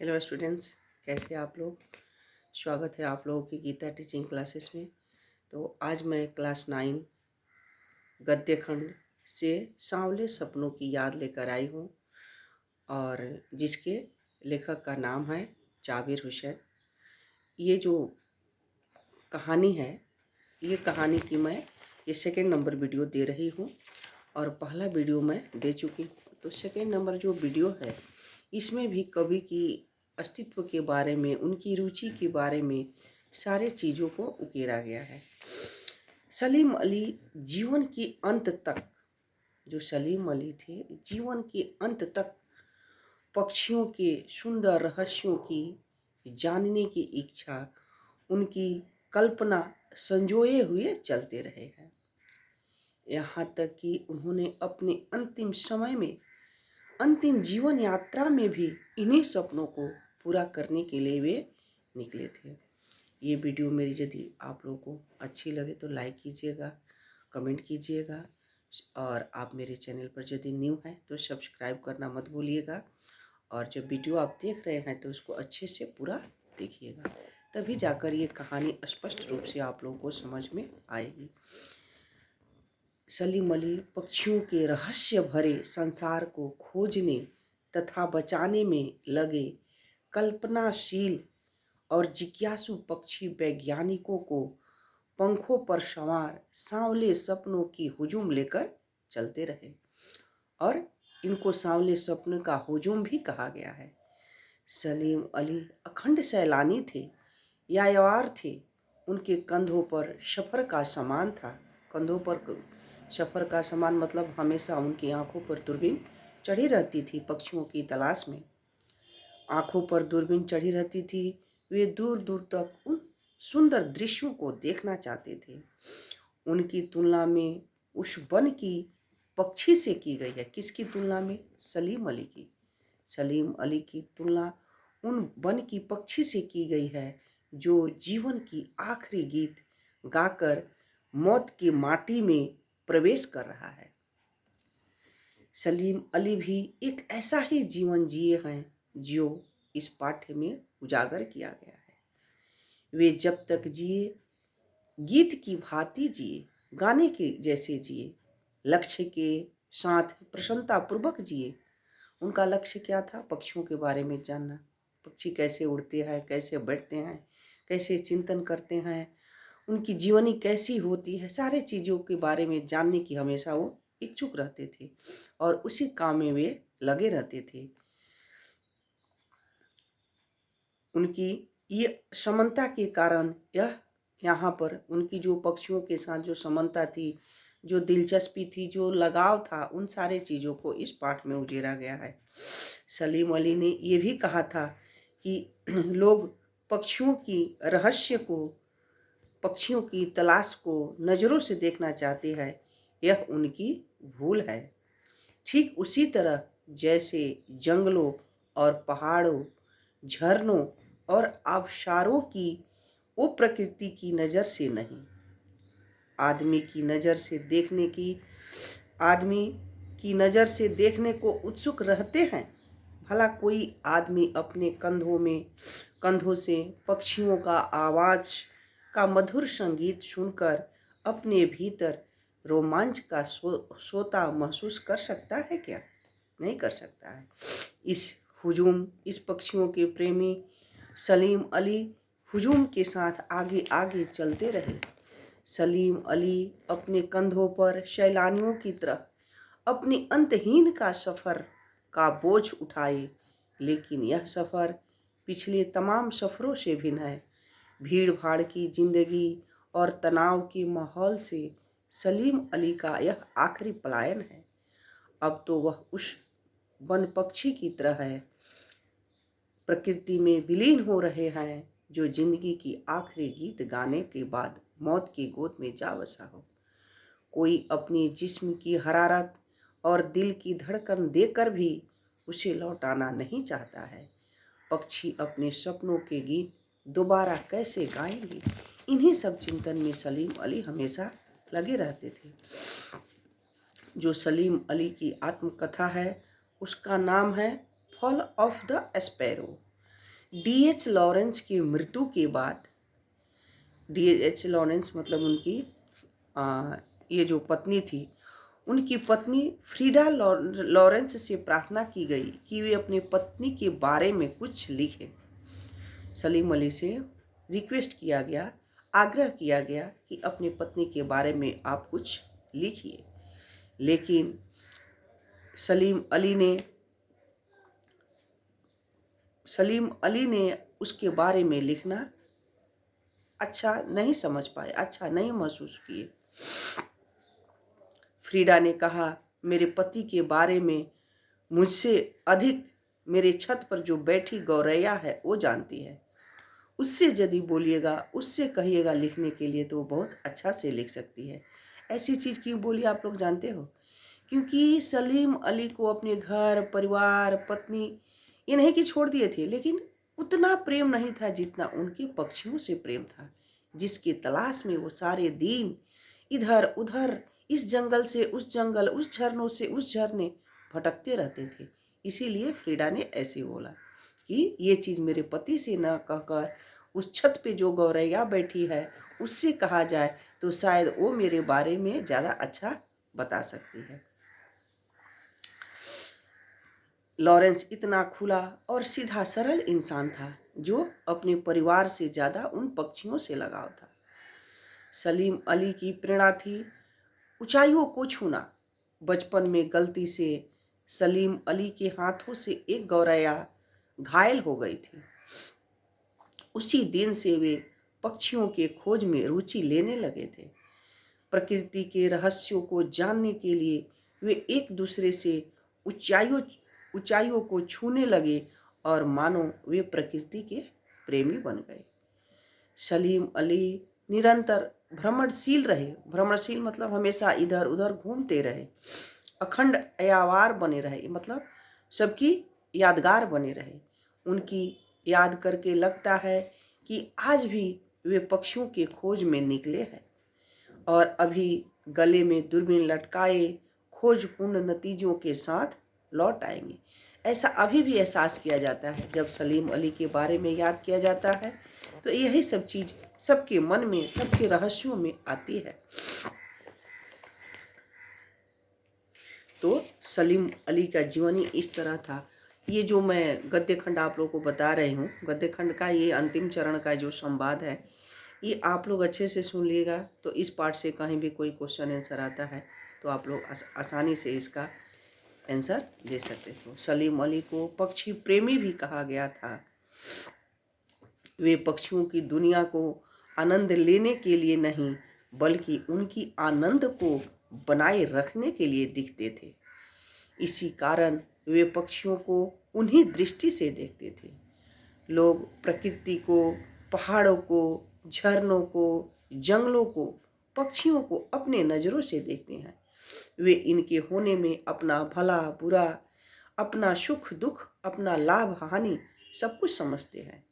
Hello students, कैसे आप लोग। स्वागत है आप लोगों की गीता टीचिंग क्लासेस में। तो आज मैं क्लास 9 गद्य खंड से सांवले सपनों की याद लेकर आई हूँ और जिसके लेखक का नाम है जाबिर हुसैन। ये जो कहानी है, ये कहानी की मैं ये सेकेंड नंबर वीडियो दे रही हूँ और पहला वीडियो मैं दे चुकी हूँ। तो सेकेंड नंबर जो वीडियो है, इसमें भी कवि की अस्तित्व के बारे में, उनकी रुचि के बारे में सारे चीज़ों को उकेरा गया है। सलीम अली जीवन के अंत तक, जो सलीम अली थे, जीवन के अंत तक पक्षियों के सुंदर रहस्यों की जानने की इच्छा, उनकी कल्पना संजोए हुए चलते रहे हैं। यहाँ तक कि उन्होंने अपने अंतिम समय में, अंतिम जीवन यात्रा में भी इन्हीं सपनों को पूरा करने के लिए वे निकले थे। ये वीडियो मेरी यदि आप लोगों को अच्छी लगे तो लाइक कीजिएगा, कमेंट कीजिएगा और आप मेरे चैनल पर यदि न्यू हैं तो सब्सक्राइब करना मत भूलिएगा। और जब वीडियो आप देख रहे हैं तो उसको अच्छे से पूरा देखिएगा, तभी जाकर ये कहानी स्पष्ट रूप से आप लोगों को समझ में आएगी। सलीम अली पक्षियों के रहस्य भरे संसार को खोजने तथा बचाने में लगे कल्पनाशील और जिज्ञासु पक्षी वैज्ञानिकों को पंखों पर सवार सांवले सपनों की हुजूम लेकर चलते रहे और इनको सांवले सपनों का हुजूम भी कहा गया है। सलीम अली अखंड सैलानी थे, यायावर थे। उनके कंधों पर सफ़र का सामान था। कंधों पर सफ़र का सामान मतलब हमेशा उनकी आंखों पर दूरबीन चढ़ी रहती थी पक्षियों की तलाश में। आंखों पर दूरबीन चढ़ी रहती थी। वे दूर दूर तक उन सुंदर दृश्यों को देखना चाहते थे। उनकी तुलना में उस वन की पक्षी से की गई है। किसकी तुलना में? सलीम अली की। सलीम अली की तुलना उन वन की पक्षी से की गई है जो जीवन की आखिरी गीत गाकर मौत की माटी में प्रवेश कर रहा है। सलीम अली भी एक ऐसा ही जीवन जिए हैं जो इस पाठ्य में उजागर किया गया है। वे जब तक जिए गीत की भांति जिए, गाने के जैसे जिए, लक्ष्य के साथ प्रसन्नता पूर्वक जिए। उनका लक्ष्य क्या था? पक्षियों के बारे में जानना। पक्षी कैसे उड़ते हैं, कैसे बैठते हैं, कैसे चिंतन करते हैं, उनकी जीवनी कैसी होती है, सारे चीज़ों के बारे में जानने की हमेशा वो इच्छुक रहते थे और उसी काम में वे लगे रहते थे। उनकी ये समानता के कारण यह यहाँ पर उनकी जो पक्षियों के साथ जो समानता थी, जो दिलचस्पी थी, जो लगाव था, उन सारे चीज़ों को इस पाठ में उजेरा गया है। सलीम अली ने ये भी कहा था कि लोग पक्षियों की रहस्य को, पक्षियों की तलाश को नज़रों से देखना चाहते हैं, यह उनकी भूल है। ठीक उसी तरह जैसे जंगलों और पहाड़ों, झरनों और आबशारों की वो प्रकृति की नज़र से नहीं, आदमी की नज़र से देखने की, आदमी की नज़र से देखने को उत्सुक रहते हैं। भला कोई आदमी अपने कंधों से पक्षियों का आवाज़ का मधुर संगीत सुनकर अपने भीतर रोमांच का सोता महसूस कर सकता है क्या? नहीं कर सकता है। इस पक्षियों के प्रेमी सलीम अली हुजूम के साथ आगे आगे चलते रहे। सलीम अली अपने कंधों पर सैलानियों की तरह अपनी अंतहीन का सफ़र का बोझ उठाए, लेकिन यह सफ़र पिछले तमाम सफ़रों से भिन्न है। भीड़ भाड़ की जिंदगी और तनाव के माहौल से सलीम अली का यह आखिरी पलायन है। अब तो वह उस वन पक्षी की तरह है, प्रकृति में विलीन हो रहे हैं, जो जिंदगी की आखिरी गीत गाने के बाद मौत की गोद में जा बसा हो। कोई अपनी जिस्म की हरारत और दिल की धड़कन देकर भी उसे लौटाना नहीं चाहता है। पक्षी अपने सपनों के गीत दोबारा कैसे गाएंगे? इन्हीं सब चिंतन में सलीम अली हमेशा लगे रहते थे। जो सलीम अली की आत्मकथा है उसका नाम है fall of the sparrow. D.H. Lawrence की मृत्यु के बाद, D.H. लॉरेंस मतलब उनकी ये जो पत्नी थी, उनकी पत्नी फ्रीडा लॉरेंस से प्रार्थना की गई कि वे अपनी पत्नी के बारे में कुछ लिखें। सलीम अली से रिक्वेस्ट किया गया, आग्रह किया गया कि अपनी पत्नी के बारे में आप कुछ लिखिए, लेकिन सलीम अली ने उसके बारे में लिखना अच्छा नहीं समझ पाए, अच्छा नहीं महसूस किए। फ्रीडा ने कहा, मेरे पति के बारे में मुझसे अधिक मेरे छत पर जो बैठी गौरैया है वो जानती है। उससे यदि बोलिएगा, उससे कहिएगा लिखने के लिए तो वो बहुत अच्छा से लिख सकती है। ऐसी चीज़ क्यों बोली आप लोग जानते हो? क्योंकि सलीम अली को अपने घर परिवार पत्नी ये नहीं कि छोड़ दिए थे, लेकिन उतना प्रेम नहीं था जितना उनके पक्षियों से प्रेम था, जिसकी तलाश में वो सारे दिन इधर उधर इस जंगल से उस जंगल, उस झरनों से उस झरने भटकते रहते थे। इसीलिए फ्रीडा ने ऐसे बोला कि ये चीज़ मेरे पति से न कहकर उस छत पे जो गौरैया बैठी है उससे कहा जाए तो शायद वो मेरे बारे में ज़्यादा अच्छा बता सकती है। लॉरेंस इतना खुला और सीधा सरल इंसान था जो अपने परिवार से ज़्यादा उन पक्षियों से लगाव था। सलीम अली की प्रेरणा थी ऊंचाइयों को छूना। बचपन में गलती से सलीम अली के हाथों से एक गौरैया घायल हो गई थी। उसी दिन से वे पक्षियों के खोज में रुचि लेने लगे थे। प्रकृति के रहस्यों को जानने के लिए वे एक दूसरे से ऊंचाइयों ऊंचाइयों को छूने लगे और मानो वे प्रकृति के प्रेमी बन गए। सलीम अली निरंतर भ्रमणशील रहे। भ्रमणशील मतलब हमेशा इधर उधर घूमते रहे। अखंड अयावार बने रहे, मतलब सबकी यादगार बने रहे। उनकी याद करके लगता है कि आज भी वे पक्षियों के खोज में निकले हैं और अभी गले में दूरबीन लटकाए खोजपूर्ण नतीजों के साथ लौट आएंगे। ऐसा अभी भी एहसास किया जाता है जब सलीम अली के बारे में याद किया जाता है, तो यही सब चीज़ सबके मन में, सबके रहस्यों में आती है। तो सलीम अली का जीवन ही इस तरह था। ये जो मैं गद्य खंड आप लोगों को बता रही हूँ, गद्य खंड का ये अंतिम चरण का जो संवाद है, ये आप लोग अच्छे से सुन लीजिएगा तो इस पार्ट से कहीं भी कोई क्वेश्चन आंसर आता है तो आप लोग आसानी से इसका आंसर दे सकते हो। सलीम अली को पक्षी प्रेमी भी कहा गया था। वे पक्षियों की दुनिया को आनंद लेने के लिए नहीं बल्कि उनकी आनंद को बनाए रखने के लिए दिखते थे। इसी कारण वे पक्षियों को उन्हीं दृष्टि से देखते थे। लोग प्रकृति को, पहाड़ों को, झरनों को, जंगलों को, पक्षियों को अपने नज़रों से देखते हैं। वे इनके होने में अपना भला बुरा, अपना सुख दुख, अपना लाभ हानि सब कुछ समझते हैं।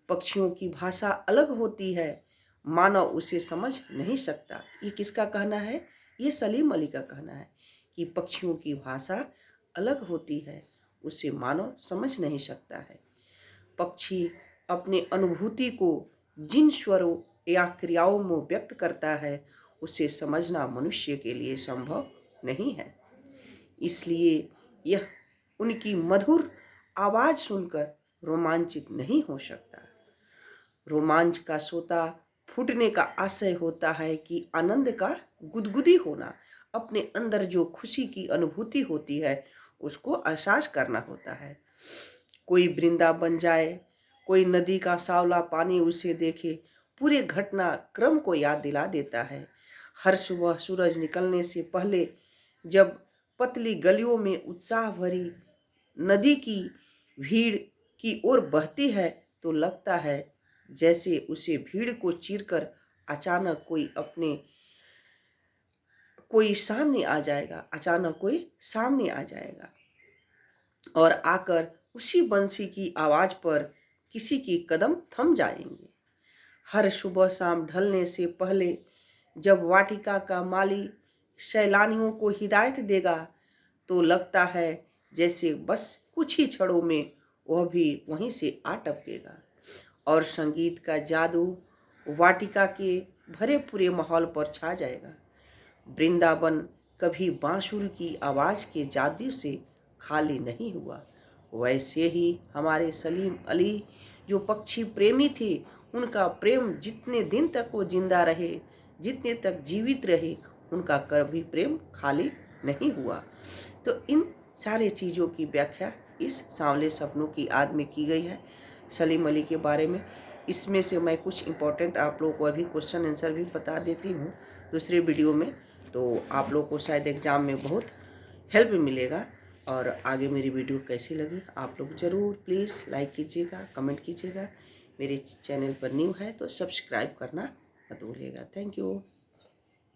पक्षियों की भाषा अलग होती है, मानव उसे समझ नहीं सकता। ये किसका कहना है? ये सलीम अली का कहना है कि पक्षियों की भाषा अलग होती है, उसे मानव समझ नहीं सकता है। पक्षी अपने अनुभूति को जिन स्वरों या क्रियाओं में व्यक्त करता है उसे समझना मनुष्य के लिए संभव नहीं है। इसलिए यह उनकी मधुर आवाज़ सुनकर रोमांचित नहीं हो सकता। रोमांच का सोता फूटने का आशय होता है कि आनंद का गुदगुदी होना, अपने अंदर जो खुशी की अनुभूति होती है उसको एहसास करना होता है। कोई वृंदा बन जाए, कोई नदी का सांवला पानी उसे देखे, पूरे घटना क्रम को याद दिला देता है। हर सुबह सूरज निकलने से पहले जब पतली गलियों में उत्साह भरी नदी की भीड़ की ओर बहती है तो लगता है जैसे उसे भीड़ को चीरकर अचानक कोई सामने आ जाएगा, अचानक कोई सामने आ जाएगा और आकर उसी बंसी की आवाज़ पर किसी की कदम थम जाएंगे। हर सुबह शाम ढलने से पहले जब वाटिका का माली सैलानियों को हिदायत देगा तो लगता है जैसे बस कुछ ही क्षणों में वह भी वहीं से आ टपकेगा। और संगीत का जादू वाटिका के भरे पूरे माहौल पर छा जाएगा। वृंदावन कभी बांसुरी की आवाज़ के जादू से खाली नहीं हुआ। वैसे ही हमारे सलीम अली जो पक्षी प्रेमी थे, उनका प्रेम जितने दिन तक वो जिंदा रहे, जितने तक जीवित रहे, उनका कभी प्रेम खाली नहीं हुआ। तो इन सारे चीज़ों की व्याख्या इस सांवले सपनों की याद में की गई है सलीम अली के बारे में। इसमें से मैं कुछ इम्पोर्टेंट आप लोगों को अभी क्वेश्चन आंसर भी बता देती हूँ दूसरे वीडियो में, तो आप लोग को शायद एग्ज़ाम में बहुत हेल्प मिलेगा। और आगे मेरी वीडियो कैसी लगी आप लोग ज़रूर प्लीज़ लाइक कीजिएगा, कमेंट कीजिएगा। मेरे चैनल पर न्यू है तो सब्सक्राइब करना मत भूलिएगा। Thank you.